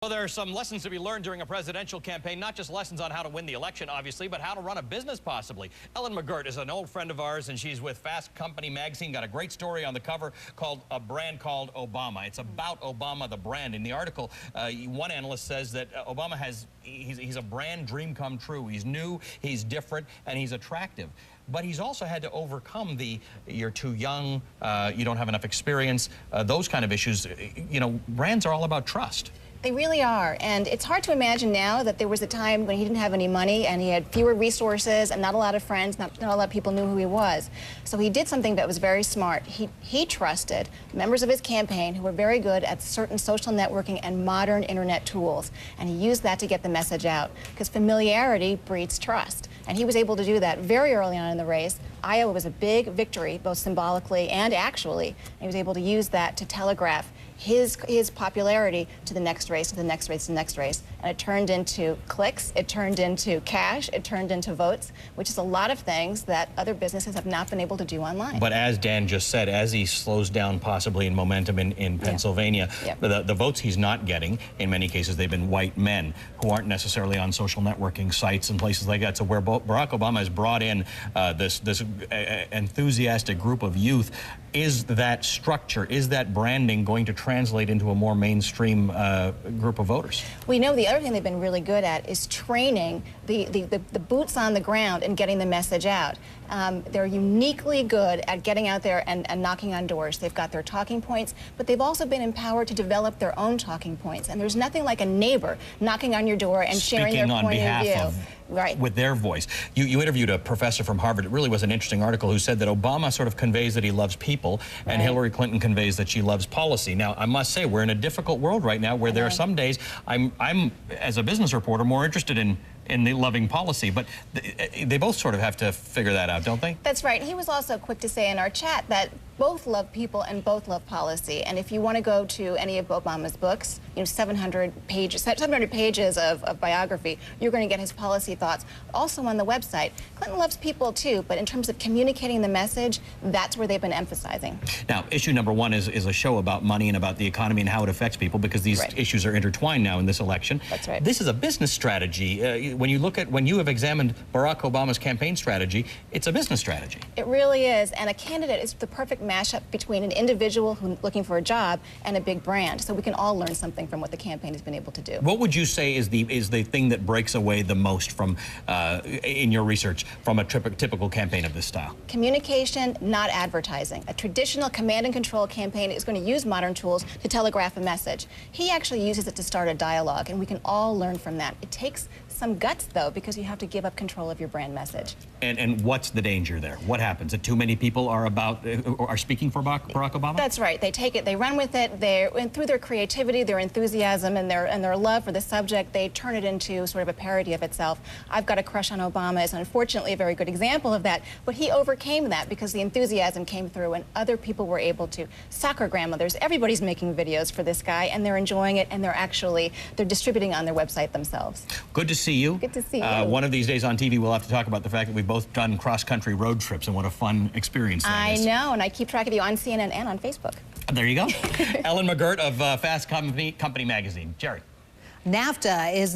Well, there are some lessons to be learned during a presidential campaign, not just lessons on how to win the election, obviously, but how to run a business, possibly. Ellen McGirt is an old friend of ours, and she's with Fast Company magazine. Got a great story on the cover called A Brand Called Obama. It's about Obama, the brand. In the article, one analyst says that Obama he's a brand dream come true. He's new, he's different, and he's attractive. But he's also had to overcome you're too young, you don't have enough experience, those kind of issues. You know, brands are all about trust. They really are, and it's hard to imagine now that there was a time when he didn't have any money and he had fewer resources and not a lot of friends, not a lot of people knew who he was. So he did something that was very smart. He trusted members of his campaign who were very good at certain social networking and modern internet tools, and he used that to get the message out, because familiarity breeds trust. And he was able to do that very early on in the race. Iowa was a big victory, both symbolically and actually. And he was able to use that to telegraph his popularity to the next race, to the next race, to the next race. And it turned into clicks, it turned into cash, it turned into votes, which is a lot of things that other businesses have not been able to do online. But as Dan just said, as he slows down possibly in momentum in Pennsylvania, the votes he's not getting, in many cases, they've been white men who aren't necessarily on social networking sites and places like that. So where Barack Obama has brought in this enthusiastic group of youth, is that structure, is that branding going to translate into a more mainstream group of voters? We know the other thing they've been really good at is training the boots on the ground and getting the message out. They're uniquely good at getting out there and knocking on doors. They've got their talking points, but they've also been empowered to develop their own talking points. And there's nothing like a neighbor knocking on your door and sharing their point of view. Right. With their voice. You interviewed a professor from Harvard. It really was an interesting article, who said that Obama sort of conveys that he loves people, and Hillary Clinton conveys that she loves policy. Now, I must say, we're in a difficult world right now where there are some days I'm as a business reporter, more interested in the loving policy, but they both sort of have to figure that out, don't they? That's right. He was also quick to say in our chat that both love people and both love policy. And if you want to go to any of Obama's books, you know, 700 pages of biography, you're going to get his policy thoughts. Also on the website, Clinton loves people too, but in terms of communicating the message, that's where they've been emphasizing. Now, issue number one is a show about money and about the economy and how it affects people, because these issues are intertwined now in this election. That's right. This is a business strategy. When you have examined Barack Obama's campaign strategy, it's a business strategy. It really is, and a candidate is the perfect mashup between an individual who's looking for a job and a big brand. So we can all learn something from what the campaign has been able to do. What would you say is the thing that breaks away the most from, in your research, from a typical campaign of this style? Communication, not advertising. A traditional command and control campaign is going to use modern tools to telegraph a message. He actually uses it to start a dialogue, and we can all learn from that. It takes some guts, though, because you have to give up control of your brand message. And what's the danger there? What happens? That too many people are speaking for Barack Obama? That's right. They take it, they run with it, and through their creativity, their enthusiasm, and their love for the subject, they turn it into sort of a parody of itself. I've Got a Crush on Obama is unfortunately a very good example of that, but he overcame that because the enthusiasm came through and other people were able to. Soccer grandmothers, everybody's making videos for this guy, and they're enjoying it, and they're distributing on their website themselves. Good to see you. Good to see you. One of these days on TV, we'll have to talk about the fact that we've both done cross-country road trips, and what a fun experience that is. I know, and I keep track of you on CNN and on Facebook. There you go. Ellen McGirt of Fast Company magazine. Jerry. NAFTA is